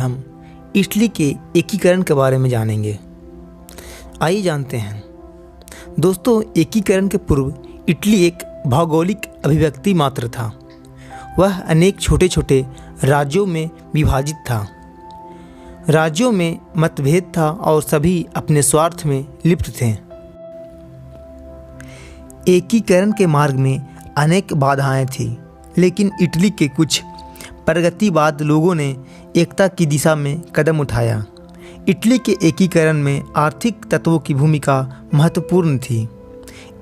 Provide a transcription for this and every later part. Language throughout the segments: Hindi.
हम इटली के एकीकरण के बारे में जानेंगे। आइए जानते हैं। दोस्तों, एकीकरण के पूर्व इटली एक भौगोलिक अभिव्यक्ति मात्र था। वह अनेक छोटे छोटे राज्यों में विभाजित था। राज्यों में मतभेद था और सभी अपने स्वार्थ में लिप्त थे। एकीकरण के मार्ग में अनेक बाधाएं थीं, लेकिन इटली के कुछ प्रगतिवाद लोगों ने एकता की दिशा में कदम उठाया। इटली के एकीकरण में आर्थिक तत्वों की भूमिका महत्वपूर्ण थी।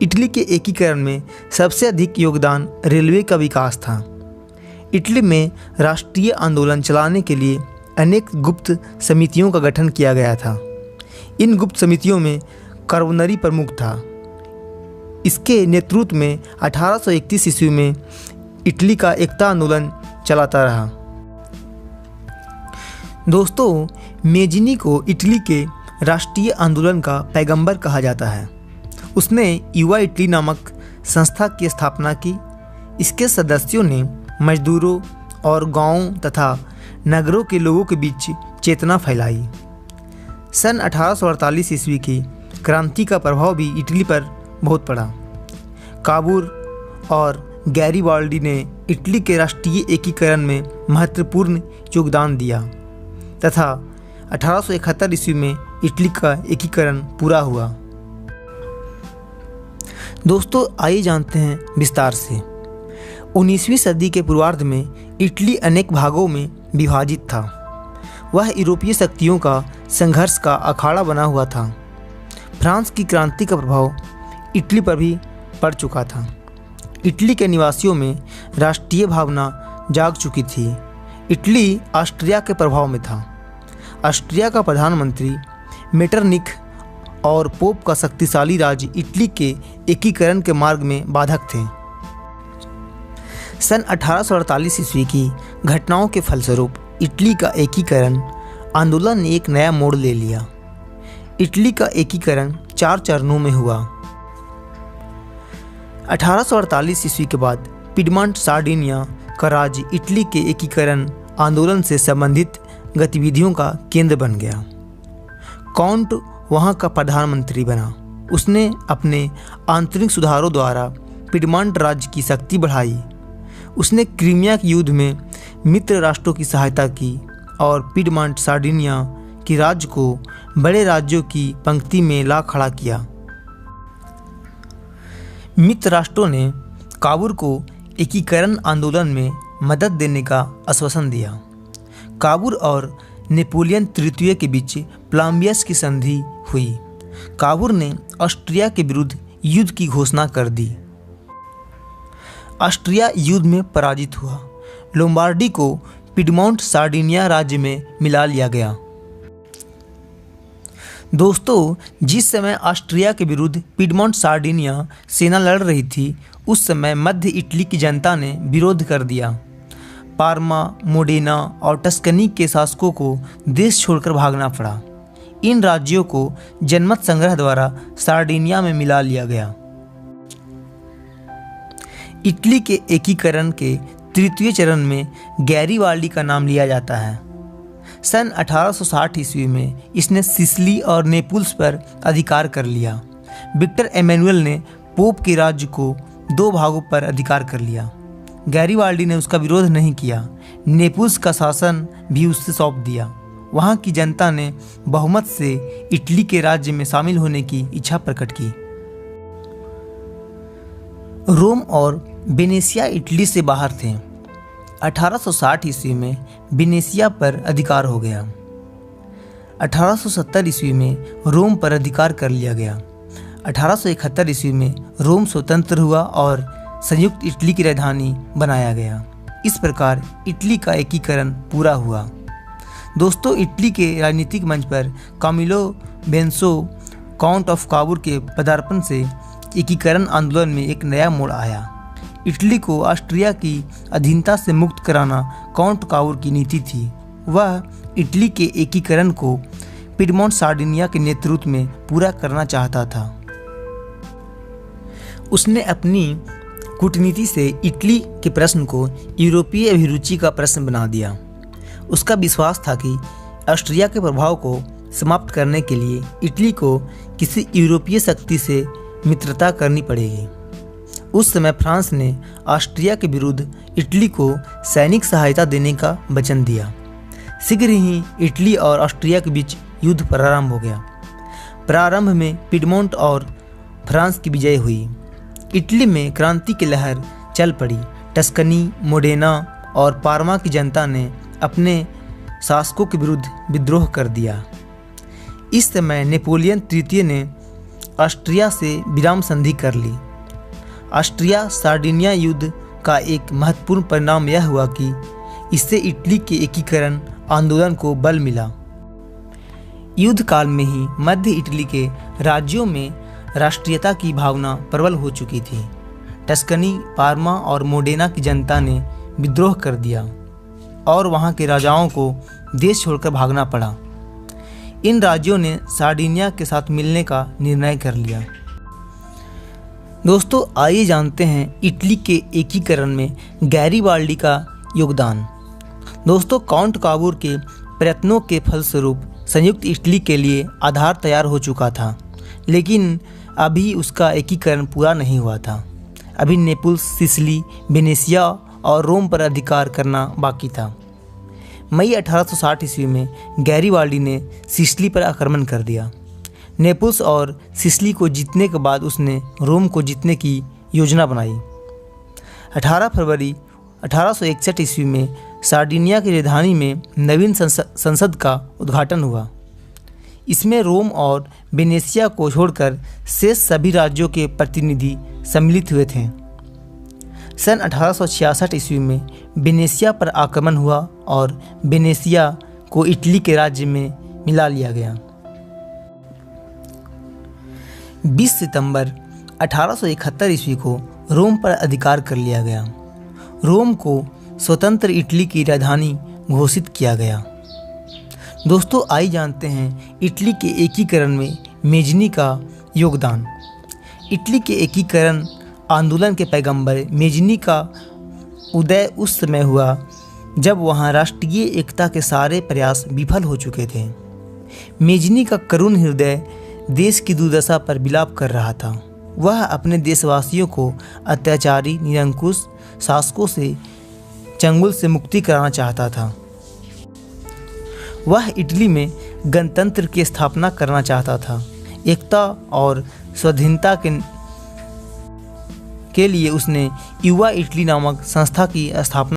इटली के एकीकरण में सबसे अधिक योगदान रेलवे का विकास था। इटली में राष्ट्रीय आंदोलन चलाने के लिए अनेक गुप्त समितियों का गठन किया गया था। इन गुप्त समितियों में कार्बोनरी प्रमुख था। इसके नेतृत्व में 1831 ईस्वी में इटली का एकता आंदोलन चलाता रहा। दोस्तों, मेजिनी को इटली के राष्ट्रीय आंदोलन का पैगंबर कहा जाता है। उसने युवा इटली नामक संस्था की स्थापना की। इसके सदस्यों ने मजदूरों और गांवों तथा नगरों के लोगों के बीच चेतना फैलाई। सन 1848 ईस्वी की क्रांति का प्रभाव भी इटली पर बहुत पड़ा। काबूल और गैरीबाल्डी ने इटली के राष्ट्रीय एकीकरण में महत्वपूर्ण योगदान दिया तथा 1871 ईस्वी में इटली का एकीकरण पूरा हुआ। दोस्तों, आइए जानते हैं विस्तार से। 19वीं सदी के पूर्वार्ध में इटली अनेक भागों में विभाजित था। वह यूरोपीय शक्तियों का संघर्ष का अखाड़ा बना हुआ था। फ्रांस की क्रांति का प्रभाव इटली पर भी पड़ चुका था। इटली के निवासियों में राष्ट्रीय भावना जाग चुकी थी। इटली ऑस्ट्रिया के प्रभाव में था। ऑस्ट्रिया का प्रधानमंत्री मेटरनिख और पोप का शक्तिशाली राज्य इटली के एकीकरण के मार्ग में बाधक थे। सन 1848 ईस्वी की घटनाओं के फलस्वरूप इटली का एकीकरण आंदोलन ने एक नया मोड़ ले लिया। इटली का एकीकरण 4 चरणों में हुआ। 1848 ईस्वी के बाद पिडमॉन्ट सार्डिनिया का राज्य इटली के एकीकरण आंदोलन से संबंधित गतिविधियों का केंद्र बन गया। काउंट वहां का प्रधानमंत्री बना। उसने अपने आंतरिक सुधारों द्वारा पिडमॉन्ट राज्य की शक्ति बढ़ाई। उसने क्रीमिया के युद्ध में मित्र राष्ट्रों की सहायता की और पिडमॉन्ट सार्डिनिया के राज्य को बड़े राज्यों की पंक्ति में ला खड़ा किया। मित्र राष्ट्रों ने काबूल को एकीकरण आंदोलन में मदद देने का आश्वासन दिया। काबूल और नेपोलियन तृतीय के बीच प्लाम्बियस की संधि हुई। काबूल ने ऑस्ट्रिया के विरुद्ध युद्ध की घोषणा कर दी। ऑस्ट्रिया युद्ध में पराजित हुआ। लोम्बार्डी को पिडमॉन्ट सार्डिनिया राज्य में मिला लिया गया। दोस्तों, जिस समय ऑस्ट्रिया के विरुद्ध पिडमॉन्ट सार्डिनिया सेना लड़ रही थी, उस समय मध्य इटली की जनता ने विरोध कर दिया। पार्मा, मोडेना और टस्कनी के शासकों को देश छोड़कर भागना पड़ा। इन राज्यों को जनमत संग्रह द्वारा सार्डिनिया में मिला लिया गया। इटली के एकीकरण के तृतीय चरण में गैरीबाल्डी का नाम लिया जाता है। सन 1860 ईस्वी में इसने सिसिली और नेपल्स पर अधिकार कर लिया। विक्टर एमेनुएल ने पोप के राज्य को 2 भागों पर अधिकार कर लिया। गैरीबाल्डी ने उसका विरोध नहीं किया। नेपल्स का शासन भी उससे सौंप दिया। वहाँ की जनता ने बहुमत से इटली के राज्य में शामिल होने की इच्छा प्रकट की। रोम और वेनेसिया इटली से बाहर थे। 1860 ईस्वी में वेनेसिया पर अधिकार हो गया। 1870 ईस्वी में रोम पर अधिकार कर लिया गया। 1871 ईस्वी में रोम स्वतंत्र हुआ और संयुक्त इटली की राजधानी बनाया गया। इस प्रकार इटली का एकीकरण पूरा हुआ। दोस्तों, इटली के राजनीतिक मंच पर कामिलो बेंसो काउंट ऑफ काबूल के पदार्पण से एकीकरण आंदोलन में एक नया मोड़ आया। इटली को ऑस्ट्रिया की अधीनता से मुक्त कराना काउंट काबूल की नीति थी। वह इटली के एकीकरण को पिडमॉन्ट सार्डिनिया के नेतृत्व में पूरा करना चाहता था। उसने अपनी कूटनीति से इटली के प्रश्न को यूरोपीय अभिरुचि का प्रश्न बना दिया। उसका विश्वास था कि ऑस्ट्रिया के प्रभाव को समाप्त करने के लिए इटली को किसी यूरोपीय शक्ति से मित्रता करनी पड़ेगी। उस समय फ्रांस ने ऑस्ट्रिया के विरुद्ध इटली को सैनिक सहायता देने का वचन दिया। शीघ्र ही इटली और ऑस्ट्रिया के बीच युद्ध प्रारंभ हो गया। प्रारंभ में पिडमोंट और फ्रांस की विजय हुई। इटली में क्रांति की लहर चल पड़ी। टस्कनी, मोडेना और पार्मा की जनता ने अपने शासकों के विरुद्ध विद्रोह कर दिया। इस समय नेपोलियन तृतीय ने ऑस्ट्रिया से विराम संधि कर ली। ऑस्ट्रिया सार्डिनिया युद्ध का एक महत्वपूर्ण परिणाम यह हुआ कि इससे इटली के एकीकरण आंदोलन को बल मिला। युद्ध काल में ही मध्य इटली के राज्यों में राष्ट्रीयता की भावना प्रबल हो चुकी थी। टस्कनी, पार्मा और मोडेना की जनता ने विद्रोह कर दिया और वहां के राजाओं को देश छोड़कर भागना पड़ा। इन राज्यों ने सार्डिनिया के साथ मिलने का निर्णय कर लिया। दोस्तों, आइए जानते हैं इटली के एकीकरण में गैरीबाल्डी का योगदान। दोस्तों, काउंट काबूर के प्रयत्नों के फलस्वरूप संयुक्त इटली के लिए आधार तैयार हो चुका था, लेकिन अभी उसका एकीकरण पूरा नहीं हुआ था। अभी नेपल्स, सिसिली, वेनेशिया और रोम पर अधिकार करना बाकी था। मई 1860 ईस्वी में गैरीबाल्डी ने सिसिली पर आक्रमण कर दिया। नेपल्स और सिसिली को जीतने के बाद उसने रोम को जीतने की योजना बनाई। 18 फरवरी 1861 ईस्वी में सार्डिनिया की राजधानी में नवीन संसद का उद्घाटन हुआ। इसमें रोम और वेनेशिया को छोड़कर शेष सभी राज्यों के प्रतिनिधि सम्मिलित हुए थे। सन 1866 ईस्वी में वेनेशिया पर आक्रमण हुआ और वेनेशिया को इटली के राज्य में मिला लिया गया। 20 सितंबर 1871 ईस्वी को रोम पर अधिकार कर लिया गया। रोम को स्वतंत्र इटली की राजधानी घोषित किया गया। दोस्तों, आइए जानते हैं इटली के एकीकरण में मेजनी का योगदान। इटली के एकीकरण आंदोलन के पैगंबर मेजनी का उदय उस समय हुआ जब वहां राष्ट्रीय एकता के सारे प्रयास विफल हो चुके थे। मेजनी का करुण हृदय देश की दुर्दशा पर विलाप कर रहा था। वह अपने देशवासियों को अत्याचारी निरंकुश शासकों से चंगुल से मुक्ति कराना चाहता था। वह इटली में गणतंत्र की स्थापना करना चाहता था। एकता और स्वाधीनता के लिए उसने युवा इटली नामक संस्था की स्थापना